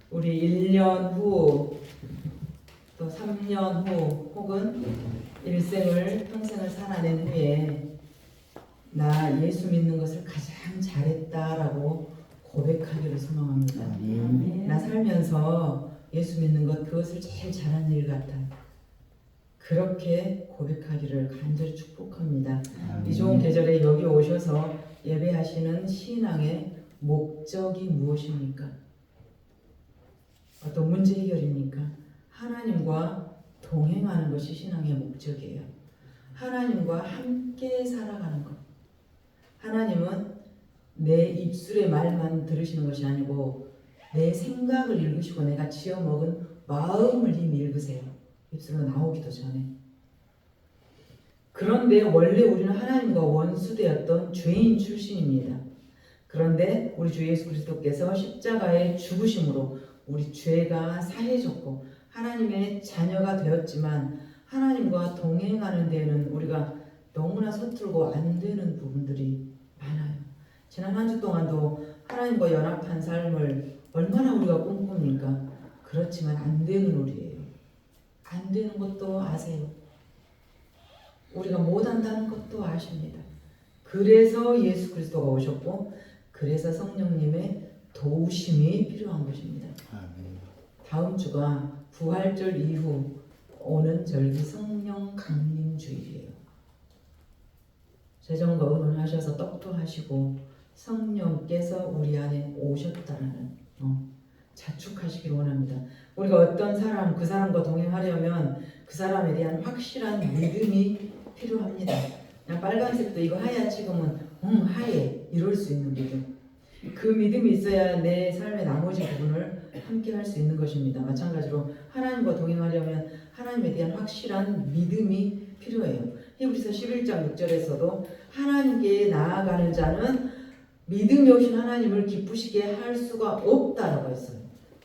우리 1년 후, 또 3년 후, 혹은 평생을 살아낸 후에 나 예수 믿는 것을 가장 잘했다라고 고백하기를 소망합니다. 나 살면서 예수 믿는 것, 그것을 제일 잘한 일 같아. 그렇게 고백하기를 간절히 축복합니다. 이 좋은 계절에 여기 오셔서 예배하시는 신앙의 목적이 무엇입니까? 어떤 문제 해결입니까? 하나님과 동행하는 것이 신앙의 목적이에요. 하나님과 함께 살아가는 것. 하나님은 내 입술의 말만 들으시는 것이 아니고 내 생각을 읽으시고 내가 지어먹은 마음을 이미 읽으세요. 입술로 나오기도 전에. 그런데 원래 우리는 하나님과 원수되었던 죄인 출신입니다. 그런데 우리 주 예수 그리스도께서 십자가의 죽으심으로 우리 죄가 사해졌고 하나님의 자녀가 되었지만 하나님과 동행하는 데에는 우리가 너무나 서툴고 안 되는 부분들이 많아요. 지난 한 주 동안도 하나님과 연합한 삶을 얼마나 우리가 꿈꿉니까? 그렇지만 안 되는 우리예요. 안 되는 것도 아세요. 우리가 못한다는 것도 아십니다. 그래서 예수 그리스도가 오셨고 그래서 성령님의 도우심이 필요한 것입니다. 다음 주가 부활절 이후 오는 절기 성령 강림 주일이에요. 재정과 의논하셔서 떡도 하시고 성령께서 우리 안에 오셨다는 자축하시길 원합니다. 우리가 어떤 사람, 그 사람과 동행하려면 그 사람에 대한 확실한 믿음이 필요합니다. 그냥 빨간색도 이거 하야 찍으면 하얘 이럴 수 있는 믿음. 그 믿음이 있어야 내 삶의 나머지 부분을 함께 할 수 있는 것입니다. 마찬가지로 하나님과 동행하려면 하나님에 대한 확실한 믿음이 필요해요. 히브리서 11장 6절에서도 하나님께 나아가는 자는 믿음이 없인 하나님을 기쁘시게 할 수가 없다라고 했어요.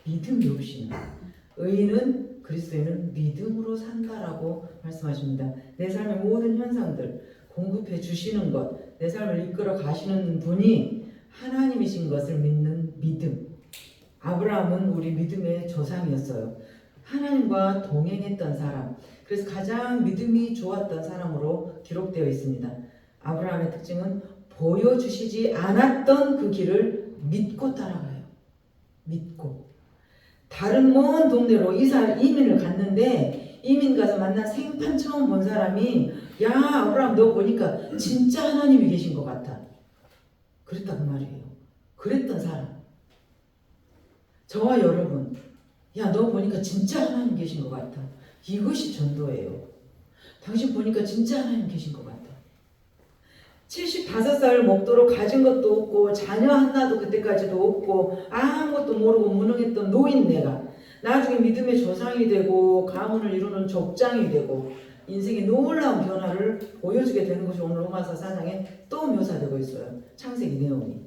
믿음이 없인 의인은 그리스도인은 믿음으로 산다라고 말씀하십니다. 내 삶의 모든 현상들 공급해 주시는 것, 내 삶을 이끌어 가시는 분이 하나님이신 것을 믿는 믿음. 아브라함은 우리 믿음의 조상이었어요. 하나님과 동행했던 사람, 그래서 가장 믿음이 좋았던 사람으로 기록되어 있습니다. 아브라함의 특징은 보여주시지 않았던 그 길을 믿고 따라가요. 믿고. 다른 먼 동네로 이민을 갔는데 이민 가서 만난 생판 처음 본 사람이 야 아브라함 너 보니까 진짜 하나님이 계신 것 같아. 그랬다고 말이에요. 그랬던 사람. 저와 여러분, 야 너 보니까 진짜 하나님 계신 것 같아. 이것이 전도예요. 당신 보니까 진짜 하나님 계신 것 같아. 75살 먹도록 가진 것도 없고 자녀 하나도 그때까지도 없고 아무것도 모르고 무능했던 노인 내가 나중에 믿음의 조상이 되고 가문을 이루는 족장이 되고 인생의 놀라운 변화를 보여주게 되는 것이 오늘 로마서 4장에 또 묘사되고 있어요. 창세기 내용이.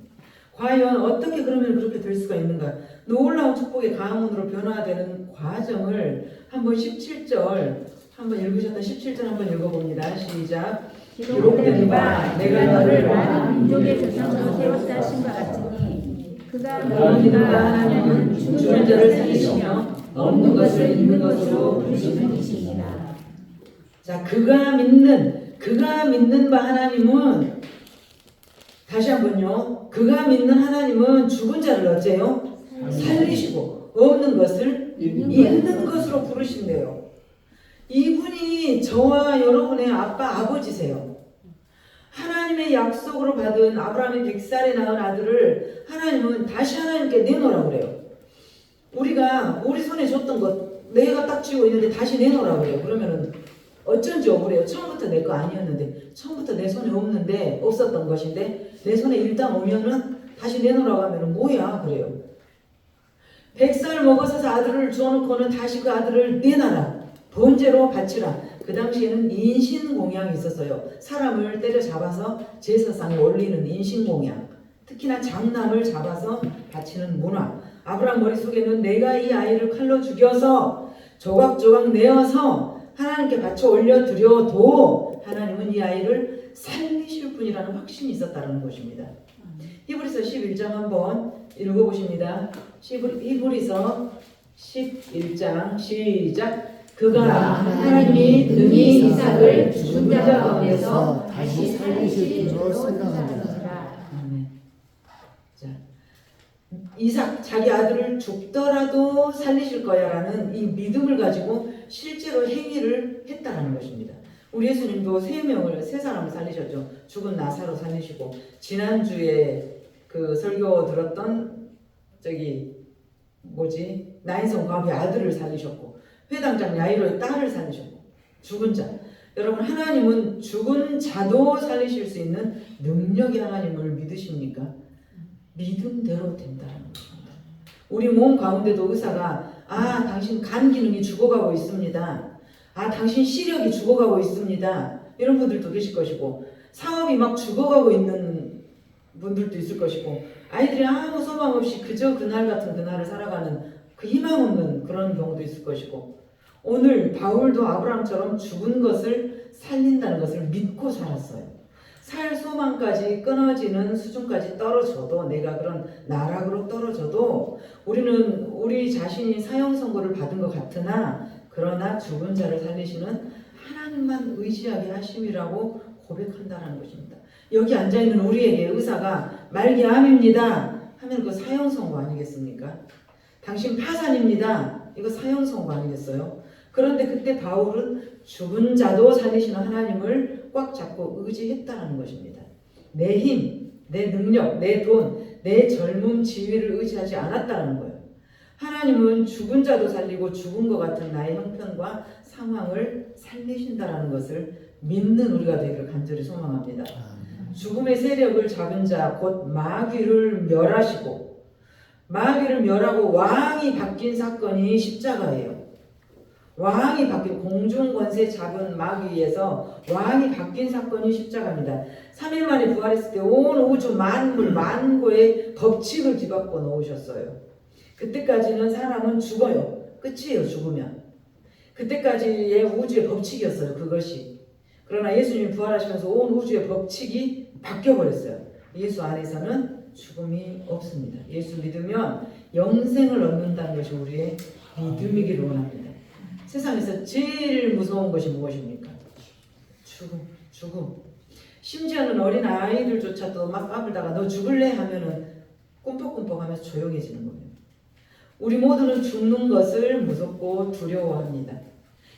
과연 어떻게 그러면 그렇게 될 수가 있는가? 놀라운 축복의 가문으로 변화되는 과정을 한번 17절 한번 읽으셨던 17절 한번 읽어봅니다. 시작. 기록된 바 내가 너를 많은 민족의 조상으로 세웠다 하신 것 같으니 그가 너희가 하나님은 죽은 자를 살리시며 없는 것을 있는 것으로 부르시는 이시니라. 자, 그가 믿는 바 하나님은 다시 한번요. 그가 믿는 하나님은 죽은 자를 어째요? 살리시고 없는 것을 있는 것으로 부르신대요. 이분이 저와 여러분의 아빠 아버지세요. 하나님의 약속으로 받은 아브라함의 100살에 낳은 아들을 하나님은 다시 하나님께 내놓으라고 그래요. 우리가 우리 손에 줬던 것 내가 딱 쥐고 있는데 다시 내놓으라고 그래요. 그러면은 어쩐지 억울해요. 처음부터 내 거 아니었는데 처음부터 내 손에 없었던 것인데 내 손에 일단 오면은 다시 내놓으라고 하면은 뭐야 그래요. 100살 먹어서 아들을 주어놓고는 다시 그 아들을 내놔라. 번제로 바치라. 그 당시에는 인신공양이 있었어요. 사람을 때려잡아서 제사상에 올리는 인신공양. 특히나 장남을 잡아서 바치는 문화. 아브라함 머릿속에는 내가 이 아이를 칼로 죽여서 조각조각 내어서 하나님께 바쳐 올려드려도 하나님은 이 아이를 살리실 분이라는 확신이 있었다는 것입니다. 히브리서 11장 한번 읽어보십니다. 히브리서 11장 시작. 그가 하나님이 능히 이삭을 죽은 자 가운데서 다시 살리실 줄로 생각하니라. 아멘. 자, 이삭 자기 아들을 죽더라도 살리실 거야라는 이 믿음을 가지고 실제로 행위를 했다라는 것입니다. 우리 예수님도 세 사람을 살리셨죠. 죽은 나사로 살리시고, 지난주에 그 설교 들었던 나인성 과부의 아들을 살리셨고, 회당장 야이로의 딸을 살리셨고, 죽은 자. 여러분, 하나님은 죽은 자도 살리실 수 있는 능력의 하나님을 믿으십니까? 믿음대로 된다는 것입니다. 우리 몸 가운데도 의사가 당신 간 기능이 죽어가고 있습니다. 당신 시력이 죽어가고 있습니다. 이런 분들도 계실 것이고, 사업이 막 죽어가고 있는 분들도 있을 것이고, 아이들이 아무 소망 없이 그저 그날 같은 그날을 살아가는 그 희망 없는 그런 경우도 있을 것이고, 오늘 바울도 아브라함처럼 죽은 것을 살린다는 것을 믿고 살았어요. 살 소망까지 끊어지는 수준까지 떨어져도, 내가 그런 나락으로 떨어져도 우리는 우리 자신이 사형 선고를 받은 것 같으나, 그러나 죽은 자를 살리시는 하나님만 의지하게 하심이라고 고백한다는 것입니다. 여기 앉아있는 우리에게 의사가 말기암입니다 하면 그 사형 선고 아니겠습니까? 당신 파산입니다. 이거 사형 선고 아니겠어요? 그런데 그때 바울은 죽은 자도 살리시는 하나님을 꽉 잡고 의지했다는 것입니다. 내 힘, 내 능력, 내 돈, 내 젊음, 지위를 의지하지 않았다는 거예요. 하나님은 죽은 자도 살리고 죽은 것 같은 나의 형편과 상황을 살리신다는 것을 믿는 우리가 되기를 간절히 소망합니다. 죽음의 세력을 잡은 자 곧 마귀를 멸하시고, 마귀를 멸하고 왕이 바뀐 사건이 십자가예요. 왕이 바뀐, 공중 권세 잡은 마귀에서 왕이 바뀐 사건이 십자가입니다. 3일 만에 부활했을 때 온 우주 만물 만고의 법칙을 뒤바꿔 놓으셨어요. 그때까지는 사람은 죽어요. 끝이에요. 죽으면. 그때까지의 우주의 법칙이었어요. 그것이. 그러나 예수님이 부활하시면서 온 우주의 법칙이 바뀌어버렸어요. 예수 안에서는 죽음이 없습니다. 예수 믿으면 영생을 얻는다는 것이 우리의 믿음이기를 원합니다. 세상에서 제일 무서운 것이 무엇입니까? 죽음. 심지어는 어린 아이들조차도 막 까불다가 너 죽을래? 하면은 꿈뻑꿈뻑 하면서 조용해지는 거예요. 우리 모두는 죽는 것을 무섭고 두려워합니다.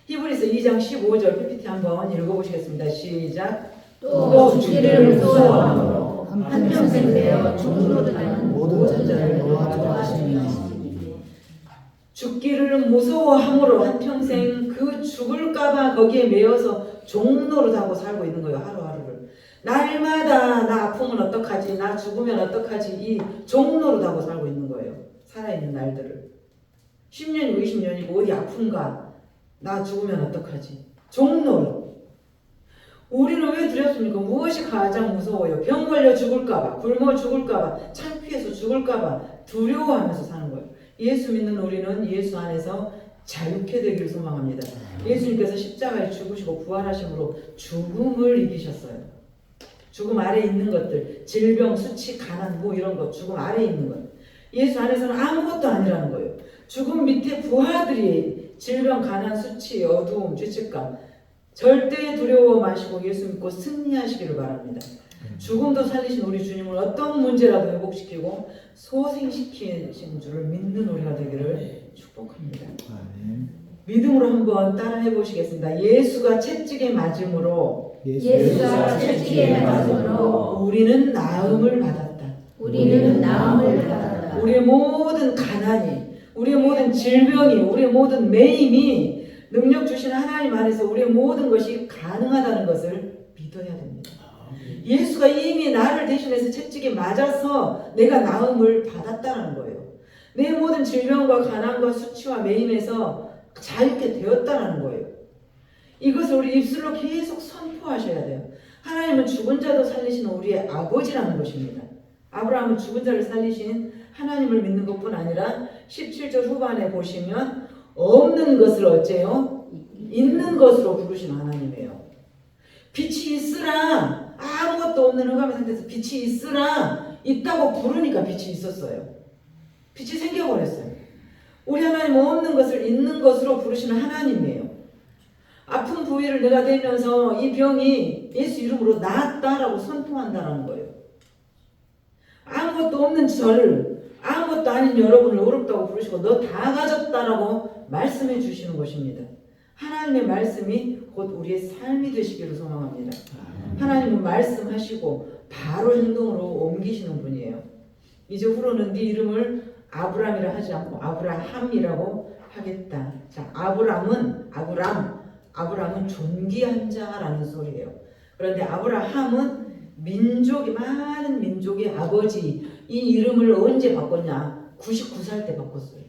히브리서 2장 15절 PPT 한번 읽어보시겠습니다. 시작. 또 죽기를 무서워하므로 한평생 되어 죽음으로 가는 모든 자를 도와주시니. 죽기를 무서워함으로 한평생 그 죽을까봐 거기에 매여서 종노릇하고 살고 있는 거예요. 하루하루를. 날마다 나 아프면 어떡하지? 나 죽으면 어떡하지? 이 종노릇하고 살고 있는 거예요. 살아있는 날들을. 10년이고 20년이고 어디 아픈가? 나 죽으면 어떡하지? 종노릇. 우리는 왜 두렵습니까? 무엇이 가장 무서워요? 병 걸려 죽을까봐, 굶어 죽을까봐, 창피해서 죽을까봐 두려워하면서 사는 거예요. 예수 믿는 우리는 예수 안에서 자유케 되기를 소망합니다. 예수님께서 십자가에 죽으시고 부활하심으로 죽음을 이기셨어요. 죽음 아래 있는 것들, 질병, 수치, 가난, 이런 것, 죽음 아래 있는 것. 예수 안에서는 아무것도 아니라는 거예요. 죽음 밑에 부하들이 질병, 가난, 수치, 어두움, 죄책감, 절대 두려워 마시고 예수 믿고 승리하시기를 바랍니다. 죽음도 살리신 우리 주님을 어떤 문제라도 회복시키고 소생시키신 줄을 믿는 우리가 되기를 축복합니다. 믿음으로 한번 따라해 보시겠습니다. 예수가 채찍에 맞음으로 우리는 나음을 받았다. 우리의 모든 가난이, 우리의 모든 질병이, 우리의 모든 매임이 능력 주신 하나님 안에서 우리의 모든 것이 가능하다는 것을 믿어야 됩니다. 예수가 이미 나를 대신해서 채찍에 맞아서 내가 나음을 받았다는 거예요. 내 모든 질병과 가난과 수치와 매임에서 자유케 되었다는 거예요. 이것을 우리 입술로 계속 선포하셔야 돼요. 하나님은 죽은 자도 살리시는 우리의 아버지라는 것입니다. 아브라함은 죽은 자를 살리신 하나님을 믿는 것뿐 아니라 17절 후반에 보시면 없는 것을 어째요? 있는 것으로 부르신 하나님이에요. 빛이 있으라. 아무것도 없는 흑암의 상태에서 빛이 있으라. 있다고 부르니까 빛이 있었어요. 빛이 생겨버렸어요. 우리 하나님은 없는 것을 있는 것으로 부르시는 하나님이에요. 아픈 부위를 내가 대면서 이 병이 예수 이름으로 나았다라고 선포한다는 거예요. 아무것도 없는 저를, 아무것도 아닌 여러분을 어렵다고 부르시고 너 다 가졌다라고 말씀해 주시는 것입니다. 하나님의 말씀이 곧 우리의 삶이 되시기를 소망합니다. 하나님은 말씀하시고 바로 행동으로 옮기시는 분이에요. 이제 후로는 네 이름을 아브람이라 하지 않고 아브라함이라고 하겠다. 자, 아브람은 존귀한 자라는 소리예요. 그런데 아브라함은 많은 민족의 아버지, 이 이름을 언제 바꿨냐? 99살 때 바꿨어요.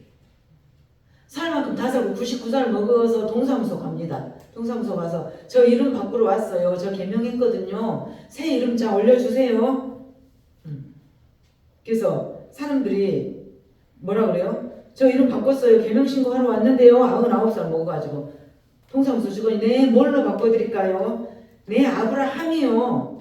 살 만큼 다 살고 99살 먹어서 동사무소 갑니다. 동사무소 가서 저 이름 바꾸러 왔어요. 저 개명했거든요. 새 이름자 올려주세요. 그래서 사람들이 뭐라 그래요? 저 이름 바꿨어요. 개명 신고하러 왔는데요. 99살 먹어가지고 동사무소 직원이 네 뭘로 바꿔드릴까요? 네 아브라함이요.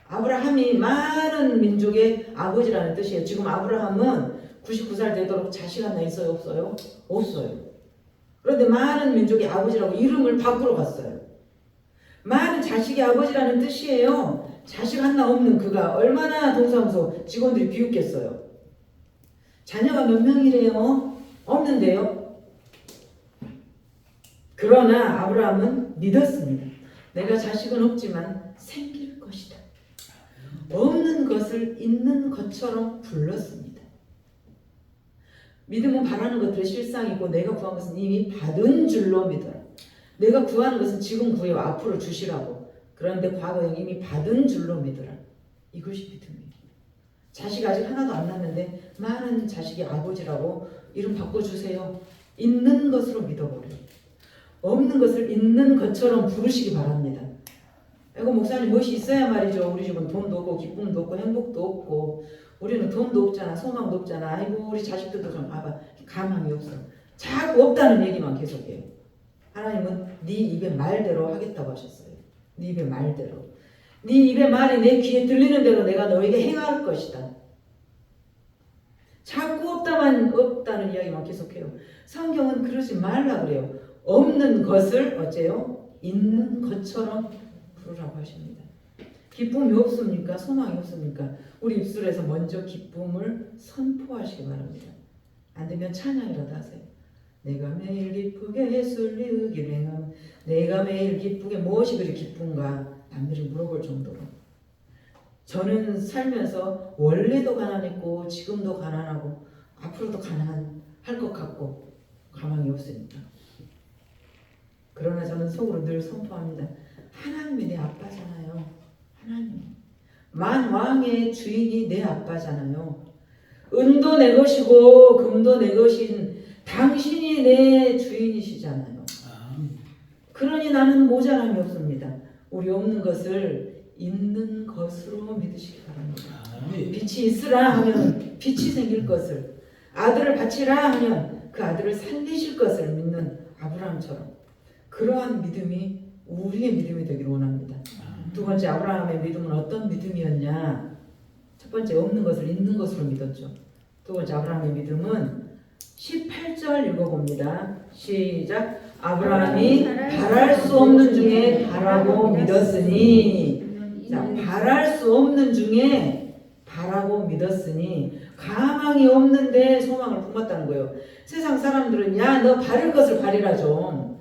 아브라함이 많은 민족의 아버지라는 뜻이에요. 지금 아브라함은 99살 되도록 자식 하나 있어요? 없어요? 없어요. 그런데 많은 민족의 아버지라고 이름을 바꾸러 갔어요. 많은 자식의 아버지라는 뜻이에요. 자식 하나 없는 그가 얼마나 동사무소 직원들이 비웃겠어요. 자녀가 몇 명이래요? 없는데요. 그러나 아브라함은 믿었습니다. 내가 자식은 없지만 생길 것이다. 없는 것을 있는 것처럼 불렀습니다. 믿음은 바라는 것들의 실상이고 내가 구한 것은 이미 받은 줄로 믿어라. 내가 구하는 것은 지금 구해요. 앞으로 주시라고. 그런데 과거에 이미 받은 줄로 믿어라. 이것이 믿음이에요. 자식 아직 하나도 안 낳았는데 많은 자식의 아버지라고 이름 바꿔주세요. 있는 것으로 믿어버려요. 없는 것을 있는 것처럼 부르시기 바랍니다. 이거 목사님 무엇이 있어야 말이죠. 우리 집은 돈도 없고 기쁨도 없고 행복도 없고 우리는 돈도 없잖아. 소망도 없잖아. 아이고 우리 자식들도 좀 봐봐. 가망이 없어. 자꾸 없다는 얘기만 계속해요. 하나님은 네 입의 말대로 하겠다고 하셨어요. 네 입의 말대로. 네 입의 말이 내 귀에 들리는 대로 내가 너에게 행할 것이다. 자꾸 없다는 이야기만 계속해요. 성경은 그러지 말라 그래요. 없는 것을 어째요? 있는 것처럼 부르라고 하십니다. 기쁨이 없습니까? 소망이 없습니까? 우리 입술에서 먼저 기쁨을 선포하시기 바랍니다. 안 되면 찬양이라도 하세요. 내가 매일 기쁘게 예술리으기를 행하면 내가 매일 기쁘게 무엇이 그리 기쁜가 남들이 물어볼 정도로 저는 살면서 원래도 가난했고 지금도 가난하고 앞으로도 가난할 것 같고 가망이 없으니까 그러나 저는 속으로 늘 선포합니다. 하나님이 내 아빠잖아요. 하나님 만왕의 주인이 내 아빠잖아요. 은도 내 것이고 금도 내 것인 당신이 내 주인이시잖아요. 그러니 나는 모자람이 없습니다. 우리 없는 것을 있는 것으로 믿으시기 바랍니다. 빛이 있으라 하면 빛이 생길 것을, 아들을 바치라 하면 그 아들을 살리실 것을 믿는 아브라함처럼 그러한 믿음이 우리의 믿음이 되기를 원합니다. 두 번째 아브라함의 믿음은 어떤 믿음이었냐? 첫 번째 없는 것을 있는 것으로 믿었죠. 두 번째 아브라함의 믿음은 18절 읽어봅니다. 시작. 아브라함이 바랄 수 없는 중에 바라고 믿었으니, 자, 바랄 수 없는 중에 바라고 믿었으니 가망이 없는데 소망을 품었다는 거예요. 세상 사람들은 야, 너 바랄 것을 바리라 좀.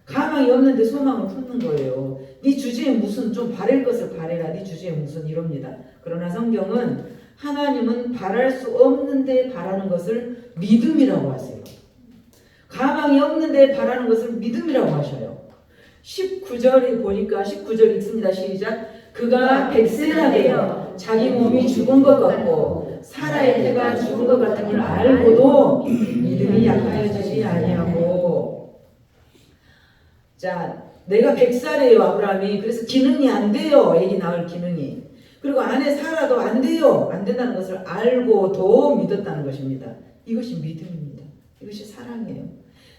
가망이 없는데 소망을 품는 거예요. 네 주제에 무슨 좀 바랄 것을 바래라. 네 주제에 무슨 이럽니다. 그러나 성경은 하나님은 바랄 수 없는데 바라는 것을 믿음이라고 하세요. 가망이 없는데 바라는 것을 믿음이라고 하셔요. 19절에 보니까 19절 읽습니다. 시작. 그가 100세나 되어 자기 몸이 죽은 것 같고 사라의 태가 죽은 것 같은 걸 알고도 믿음이 약하여지지 아니하고. 자, 내가 100살이에요 아브라함이. 그래서 기능이 안 돼요. 애기 낳을 기능이. 그리고 아내 사라도 안 돼요. 안 된다는 것을 알고도 믿었다는 것입니다. 이것이 믿음입니다. 이것이 사랑이에요.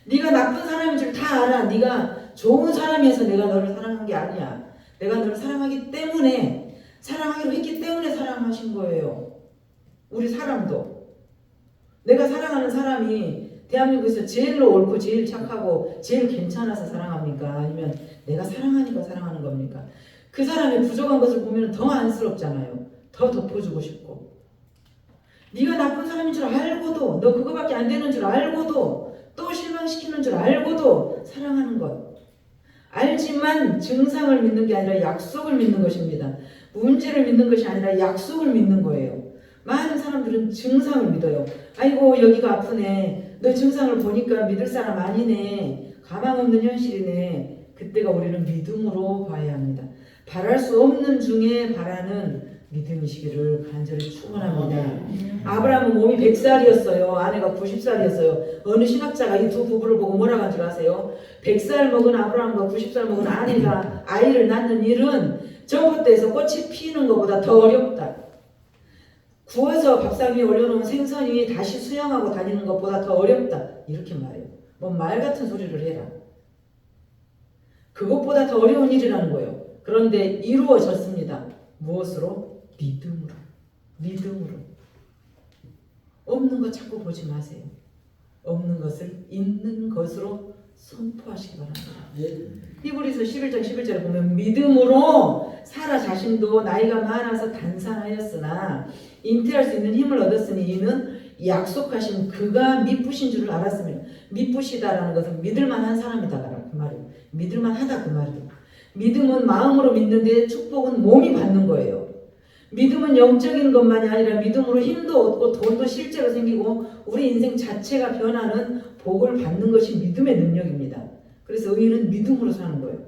네가 나쁜 사람인 줄 다 알아. 네가 좋은 사람이어서 내가 너를 사랑한 게 아니야. 내가 너를 사랑하기 때문에, 사랑하기로 했기 때문에 사랑하신 거예요. 우리 사람도 내가 사랑하는 사람이 대한민국에서 제일로 옳고 제일 착하고 제일 괜찮아서 사랑합니까? 아니면 내가 사랑하니까 사랑하는 겁니까? 그 사람의 부족한 것을 보면 더 안쓰럽잖아요. 더 덮어주고 싶고. 네가 나쁜 사람인 줄 알고도, 너 그거밖에 안 되는 줄 알고도, 또 실망시키는 줄 알고도 사랑하는 것. 알지만 증상을 믿는 게 아니라 약속을 믿는 것입니다. 문제를 믿는 것이 아니라 약속을 믿는 거예요. 많은 사람들은 증상을 믿어요. 아이고 여기가 아프네. 너 증상을 보니까 믿을 사람 아니네. 가망 없는 현실이네. 그때가 우리는 믿음으로 봐야 합니다. 바랄 수 없는 중에 바라는 믿음이시기를 간절히 축원합니다. 아브라함은 몸이 100살이었어요. 아내가 90살이었어요. 어느 신학자가 이 두 부부를 보고 뭐라고 한 줄 아세요? 100살 먹은 아브라함과 90살 먹은 아내가 아이를 낳는 일은 전봇대에서 꽃이 피는 것보다 더 어렵다. 구워서 밥상 위에 올려놓은 생선이 다시 수영하고 다니는 것보다 더 어렵다. 이렇게 말해요. 뭐 말 같은 소리를 해라. 그것보다 더 어려운 일이라는 거예요. 그런데 이루어졌습니다. 무엇으로? 믿음으로. 믿음으로. 없는 것 자꾸 보지 마세요. 없는 것을 있는 것으로 선포하시기 바랍니다. 히브리서 11장 11절에 보면 믿음으로 사라 자신도 나이가 많아서 단산하였으나 잉태할 수 있는 힘을 얻었으니 이는 약속하신 그가 미쁘신 줄을 알았습니다. 미쁘시다라는 것은 믿을만한 사람이다 그 말이에요. 믿을만하다 그 말이에요. 믿음은 마음으로 믿는데 축복은 몸이 받는 거예요. 믿음은 영적인 것만이 아니라 믿음으로 힘도 얻고 돈도 실제로 생기고 우리 인생 자체가 변하는 복을 받는 것이 믿음의 능력입니다. 그래서 의인은 믿음으로 사는 거예요.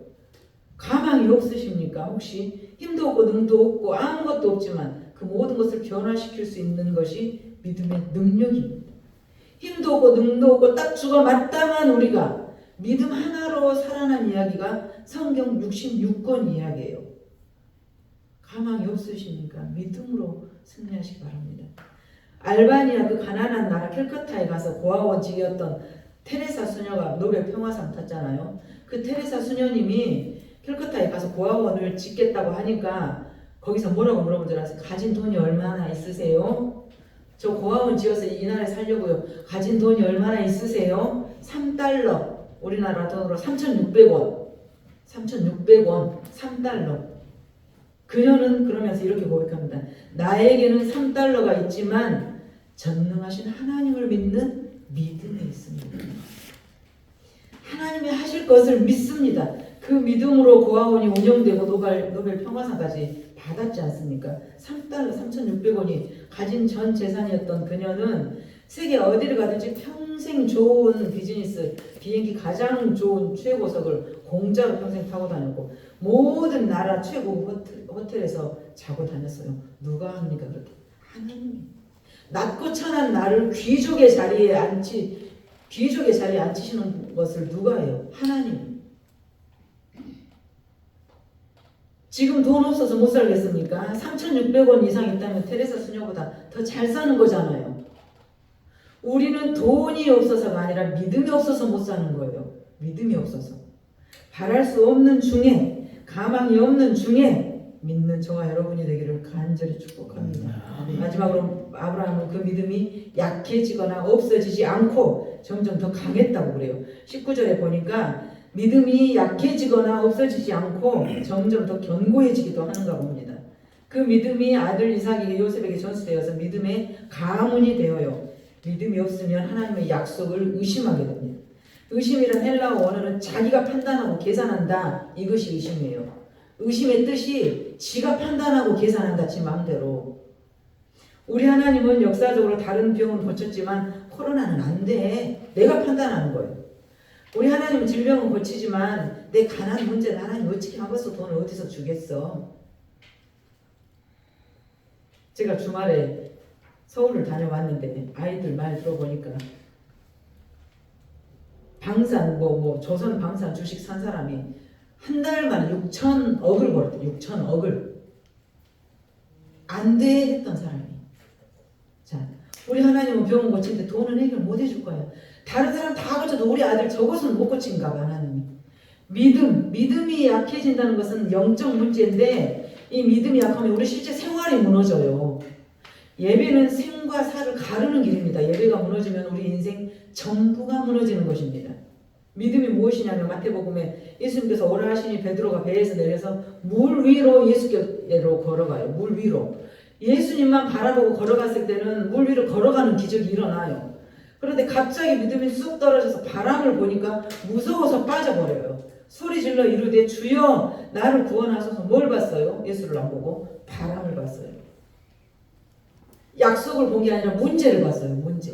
가망이 없으십니까? 혹시 힘도 없고 능도 없고 아무것도 없지만 그 모든 것을 변화시킬 수 있는 것이 믿음의 능력입니다. 힘도 없고 능도 없고 딱 죽어 마땅한 우리가 믿음 하나로 살아난 이야기가 성경 66권 이야기예요. 가망이 없으십니까? 믿음으로 승리하시기 바랍니다. 알바니아 그 가난한 나라 캘커타에 가서 고아원직이었던 테레사 수녀가 노벨 평화상 탔잖아요. 그 테레사 수녀님이 캘커타에 가서 고아원을 짓겠다고 하니까 거기서 뭐라고 물어본 줄 아세요? 가진 돈이 얼마나 있으세요? 저 고아원 지어서 이 나라에 살려고요. 가진 돈이 얼마나 있으세요? 3달러. 우리나라 돈으로 3,600원. 3,600원. 3달러. 그녀는 그러면서 이렇게 고백합니다. 나에게는 3달러가 있지만 전능하신 하나님을 믿는 믿음이 있습니다. 하나님이 하실 것을 믿습니다. 그 믿음으로 고아원이 운영되고 노벨 평화상까지 받았지 않습니까? 3달러 3,600원이 가진 전 재산이었던 그녀는 세계 어디를 가든지 평생 좋은 비즈니스 비행기 가장 좋은 최고석을 공짜로 평생 타고 다녔고 모든 나라 최고 호텔에서 자고 다녔어요. 누가 합니까 그렇게? 하나님이. 낮고 천한 나를 귀족의 자리에 앉히시는 것을 누가 해요? 하나님. 지금 돈 없어서 못 살겠습니까? 3,600원 이상 있다면 테레사 수녀보다 더 잘 사는 거잖아요. 우리는 돈이 없어서가 아니라 믿음이 없어서 못 사는 거예요. 믿음이 없어서. 바랄 수 없는 중에, 가망이 없는 중에 믿는 저와 여러분이 되기를 간절히 축복합니다. 마지막으로 아브라함은 그 믿음이 약해지거나 없어지지 않고 점점 더 강했다고 그래요. 19절에 보니까 믿음이 약해지거나 없어지지 않고 점점 더 견고해지기도 하는가 봅니다. 그 믿음이 아들 이삭에게 요셉에게 전수되어서 믿음의 가문이 되어요. 믿음이 없으면 하나님의 약속을 의심하게 됩니다. 의심이란 헬라어 원어는 자기가 판단하고 계산한다. 이것이 의심이에요. 의심의 뜻이 지가 판단하고 계산한다. 지 마음대로. 우리 하나님은 역사적으로 다른 병은 고쳤지만 코로나는 안 돼. 내가 판단하는 거예요. 우리 하나님은 질병은 고치지만 내 가난 문제는 하나님 어떻게 하면서 돈을 어디서 주겠어. 제가 주말에 서울을 다녀왔는데 아이들 말 들어보니까 방산 조선 방산 주식 산 사람이 한 달 만에 6천억을 벌었대. 6천억을 안 돼 했던 사람이. 자, 우리 하나님은 병은 고치는데 돈은 해결 못 해줄 거예요. 다른 사람 다 고쳐도 우리 아들 저것은 못 고친가 봐. 하나님이. 믿음이 약해진다는 것은 영적 문제인데 이 믿음이 약하면 우리 실제 생활이 무너져요. 예배는 생과 사를 가르는 길입니다. 예배가 무너지면 우리 인생 전부가 무너지는 것입니다. 믿음이 무엇이냐면 마태복음에 예수님께서 오라 하시니 베드로가 배에서 내려서 물 위로 예수께로 걸어가요. 물 위로. 예수님만 바라보고 걸어갔을 때는 물 위로 걸어가는 기적이 일어나요. 그런데 갑자기 믿음이 쑥 떨어져서 바람을 보니까 무서워서 빠져버려요. 소리 질러 이르되 주여 나를 구원하소서. 뭘 봤어요? 예수를 안 보고 바람을 봤어요. 약속을 본 게 아니라 문제를 봤어요. 문제.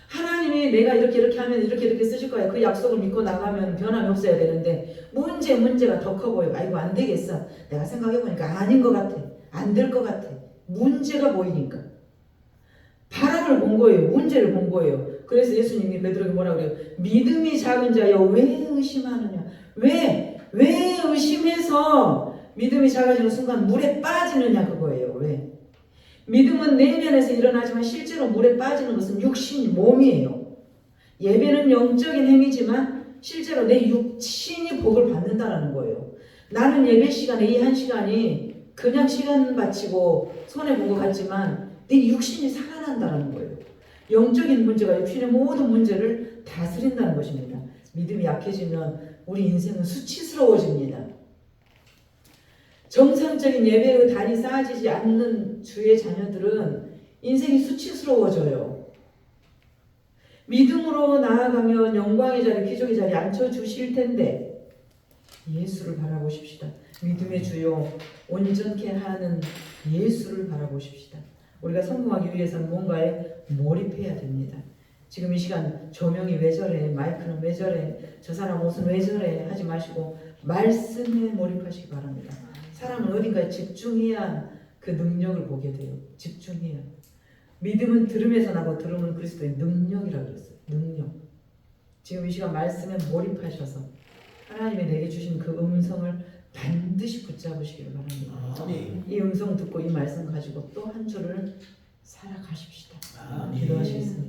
하나님이 내가 이렇게 하면 이렇게 쓰실 거야. 그 약속을 믿고 나가면 변함이 없어야 되는데 문제가 더 커 보여. 아이고 안 되겠어. 내가 생각해보니까 아닌 것 같아. 안 될 것 같아. 문제가 보이니까. 바람을 본 거예요. 문제를 본 거예요. 그래서 예수님이 베드로에게 뭐라고 그래요? 믿음이 작은 자여 왜 의심하느냐? 왜 의심해서 믿음이 작아지는 순간 물에 빠지느냐 그거예요. 왜? 믿음은 내면에서 일어나지만 실제로 물에 빠지는 것은 육신, 몸이에요. 예배는 영적인 행위지만 실제로 내 육신이 복을 받는다는 거예요. 나는 예배 시간에 이 한 시간이 그냥 시간 바치고 손해본 것 같지만 내 육신이 살아난다는 거예요. 영적인 문제가 육신의 모든 문제를 다스린다는 것입니다. 믿음이 약해지면 우리 인생은 수치스러워집니다. 정상적인 예배의 단이 쌓아지지 않는 주의 자녀들은 인생이 수치스러워져요. 믿음으로 나아가면 영광의 자리, 기적의 자리에 앉혀주실 텐데 예수를 바라보십시다. 믿음의 주요 온전케 하는 예수를 바라보십시다. 우리가 성공하기 위해서는 뭔가에 몰입해야 됩니다. 지금 이 시간 조명이 왜 저래, 마이크는 왜 저래, 저 사람 옷은 왜 저래 하지 마시고 말씀에 몰입하시기 바랍니다. 사람은 어딘가에 집중해야 그 능력을 보게 돼요. 집중해야. 믿음은 들음에서 나고 들음은 그리스도의 능력이라고 그랬어요. 능력. 지금 이 시간 말씀에 몰입하셔서 하나님이 내게 주신 그 음성을 반드시 붙잡으시기를 바랍니다. 이 음성 듣고 이 말씀 가지고 또 한 주를 살아가십시다. 기도하시겠습니다.